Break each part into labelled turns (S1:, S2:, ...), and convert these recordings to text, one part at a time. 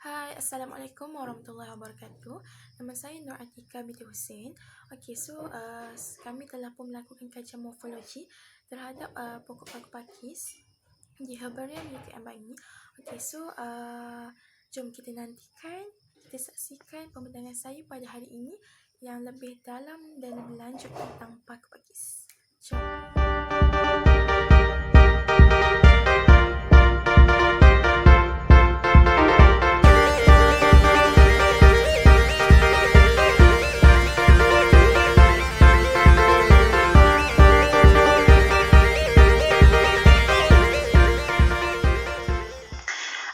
S1: Hai, Assalamualaikum warahmatullahi wabarakatuh. Nama saya Nur Atika binti Hussein. Kami telah pun melakukan kajian morfologi terhadap pokok paku pakis di herbarium UKM Bangi. Jom kita saksikan pembentangan saya pada hari ini yang lebih dalam dan lebih lanjut tentang paku pakis. Jom.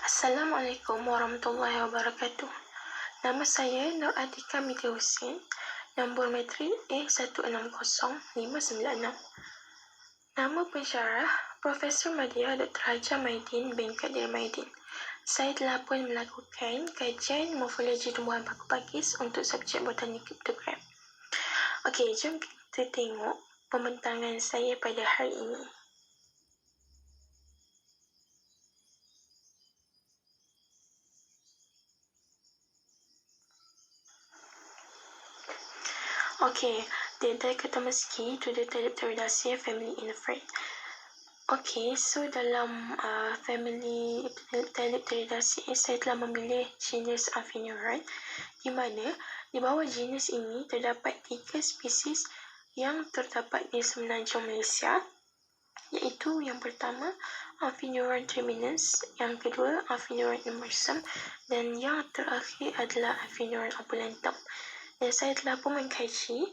S1: Assalamualaikum warahmatullahi wabarakatuh. Nama saya Nur Atika binti Hussein, nombor matrik A160596. Nama pensyarah Profesor Madya Dr. Hajar Maidin bin Kadir Maidin. Saya telah pun melakukan kajian morfologi tumbuhan paku pakis untuk subjek botanik kriptogram. Jom kita tengok pembentangan saya pada hari ini. The dichotomous key to the Thelypteridaceae family in fern. Dalam family Thelypteridaceae, saya telah memilih genus Amphineuron, di mana di bawah genus ini terdapat 3 spesies yang terdapat di semenanjung Malaysia, iaitu yang pertama Amphineuron terminus, yang kedua Amphineuron immersum, dan yang terakhir adalah Amphineuron opulentum. Dan saya telah pun mengkaji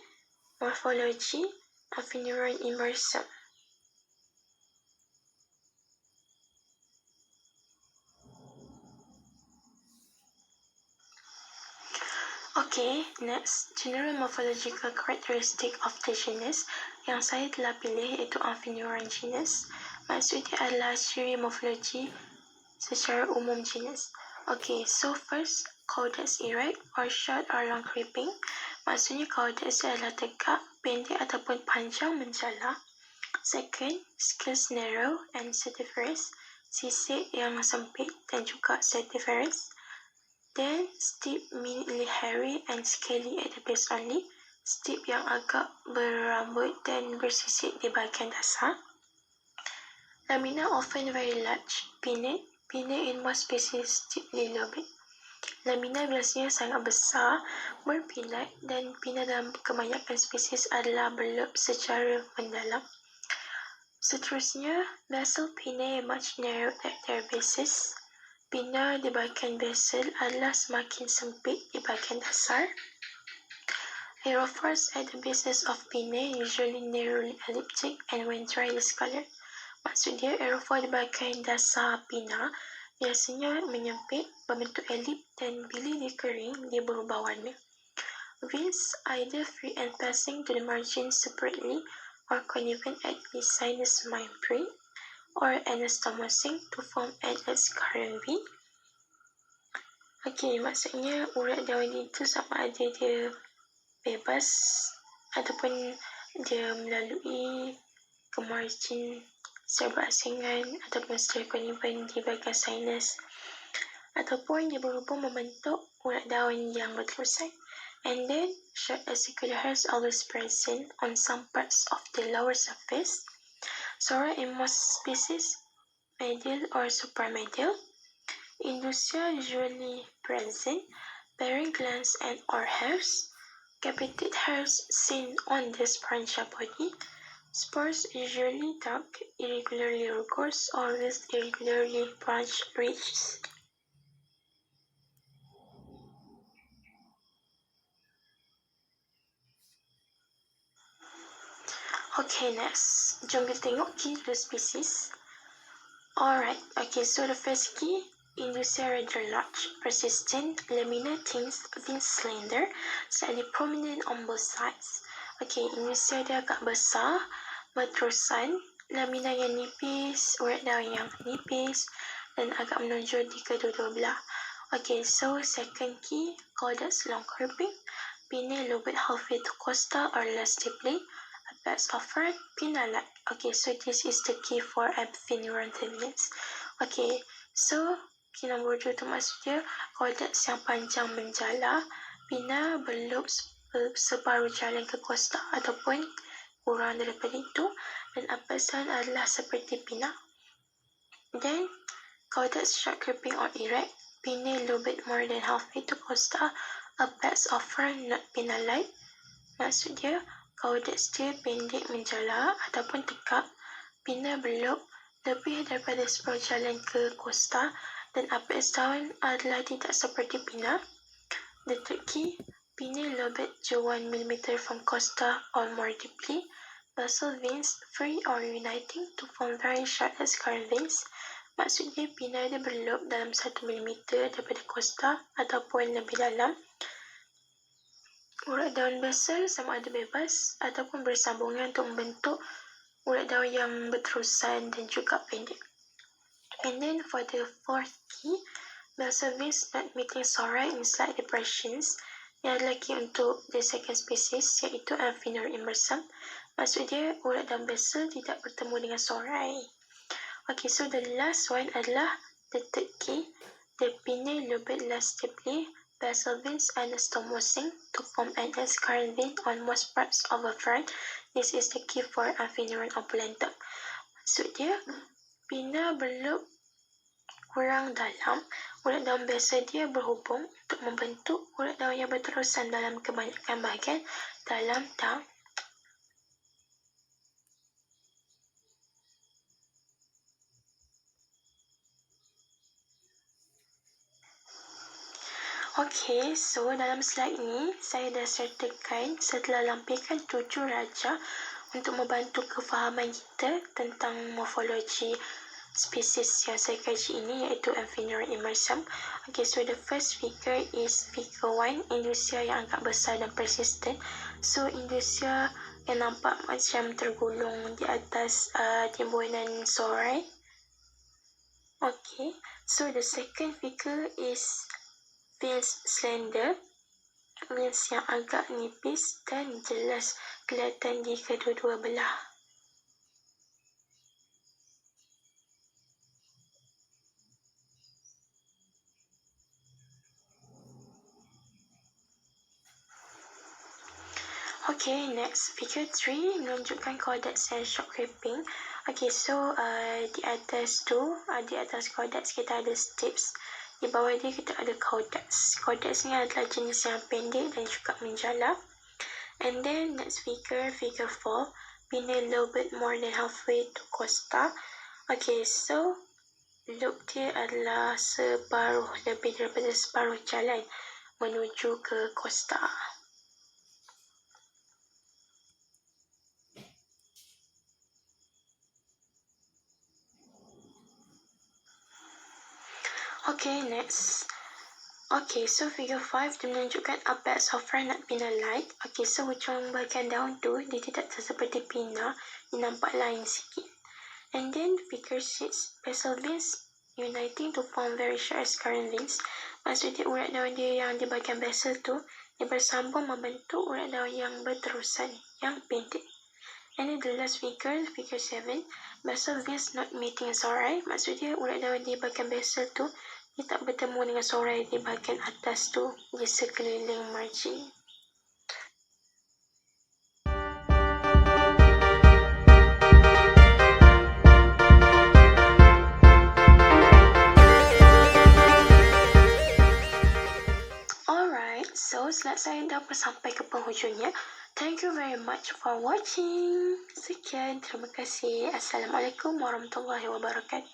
S1: morfologi Amphineuron immersum. Next, general morphological characteristic of the genus yang saya telah pilih iaitu Amphineuron genus. Maksudnya adalah ciri morfologi secara umum genus. First, caudax erect or short or long creeping. Maksudnya caudax adalah tegak, pendek ataupun panjang menjala. Second, scales narrow and setiferous, sisik yang sempit dan juga setiferous. Then, steep minutely hairy and scaly at the base only. Steep yang agak berambut dan bersisik di bahagian dasar. Lamina often very large, pinnate in most species steeply lobed. Lamina biasanya sangat besar, berpinnate, dan pinna dalam kebanyakan spesies adalah berlob secara mendalam. Seterusnya, basal pinnae much narrowed at their bases. Pinna di bahagian basal adalah semakin sempit di bahagian dasar. Aerophores at the bases of pinnae usually narrowly elliptic and when dry discolored. Maksudnya, aerophore di bahagian dasar pinna biasanya menyempit, berbentuk elip, dan bila dia kering, dia berubah warna. Veins either free and passing to the margin separately or connivent at the sinus membrane or anastomosing to form an current vein. Maksudnya urat daun itu sama ada dia bebas ataupun dia melalui ke margin secara berasingan ataupun secara connivent di bahagian sinus, ataupun dia berubah membentuk urat daun yang berterusan. And then, short acicular hairs always present on some parts of the lower surface. Sora in most species, medial or supramedial. Indusia usually present, bearing glands and or hairs. Capitate hairs seen on the sporangia body. Spores usually dark, irregularly rugose or with irregularly branched ridges. Next, jom kita tengok key to species. The first key, Indusia rather large, persistent, lamina thin slender, slightly prominent on both sides. Indusia dia agak besar, berterusan, lamina yang nipis, urat daun yang nipis, dan agak menonjol di kedua-dua belah. Second key, caudax long curving, pinnae lobed halfway to costa or less deeply, apex of fern, pinna-like. This is the key for Amphineuron terminus. So, nombor 2 tu maksudnya cordats yang panjang menjala, pinna berloop separuh jalan ke kosta ataupun kurang daripada itu, dan upper sound adalah seperti pinna. Then, cordats short creeping or erect, pinna a little bit more than halfway to costa, a patch of fern not pinna-like. Maksudnya, cordats dia pendek menjala ataupun tegak, pinna berloop lebih daripada separuh jalan ke costa, dan apex down adalah tidak seperti pinna. The third key, pinna lobate to 1 mm from costa or more deeply. Basal veins free or uniting to form very short current veins. Maksudnya pinna dia berloop dalam 1 mm daripada costa ataupun lebih dalam. Urat daun basal sama ada bebas ataupun bersambungan untuk membentuk urat daun yang berterusan dan juga pendek. And then for the fourth key, basal veins not meeting sora in slight depressions. Yang adalah key untuk the second species, iaitu Amphineuron immersum. Maksudnya urat daun basal tidak bertemu dengan sorai. Okay, so the last one adalah the third key. The pinnae lobate less deeply. Basal veins anastomosing to form an current vein on most parts of a fern. This is the key for Amphineuron opulentum. Maksudnya, pinna berloop kurang dalam, urat daun basal dia berhubung untuk membentuk urat daun yang berterusan dalam kebanyakan bahagian dalam daun. Okay, so dalam slide ni saya dah sertakan setelah lampikan 7 raja untuk membantu kefahaman kita tentang morfologi spesies yang saya kaji ini, iaitu Amphineuron immersum. Okay, so the first figure is figure 1, indusia yang agak besar dan persisten. So indusia yang nampak macam tergulung di atas timbunan sorai. Okay, so the second figure is veins slender, veins yang agak nipis dan jelas kelihatan di kedua-dua belah. Okay, next figure 3 menunjukkan cordats and short creeping. Okay, so di atas cordats kita ada stips. Di bawah dia kita ada cordats. Cordats ni adalah jenis yang pendek dan juga menjala. And then next figure 4, pinnae a little bit more than halfway to costa. Okay, so loop dia adalah lebih daripada separuh jalan menuju ke costa. Okay, next. Okay, so figure 5 dia menunjukkan apex of fern not pinna-like. Okay, so hujung bahagian daun tu dia tidak seperti pinna, dia nampak lain sikit. And then figure 6, basal veins uniting to form very short current veins. Maksudnya urat daun dia yang di bahagian basal tu dia bersambung membentuk urat daun yang berterusan, yang pendek. And then the last figure 7, basal veins not meeting sorai. Maksudnya urat daun di bahagian basal tu dia tak bertemu dengan sorai di bahagian atas tu di sekeliling margin. Alright, so slide saya dah sampai ke penghujungnya. Thank you very much for watching. Sekian, terima kasih. Assalamualaikum warahmatullahi wabarakatuh.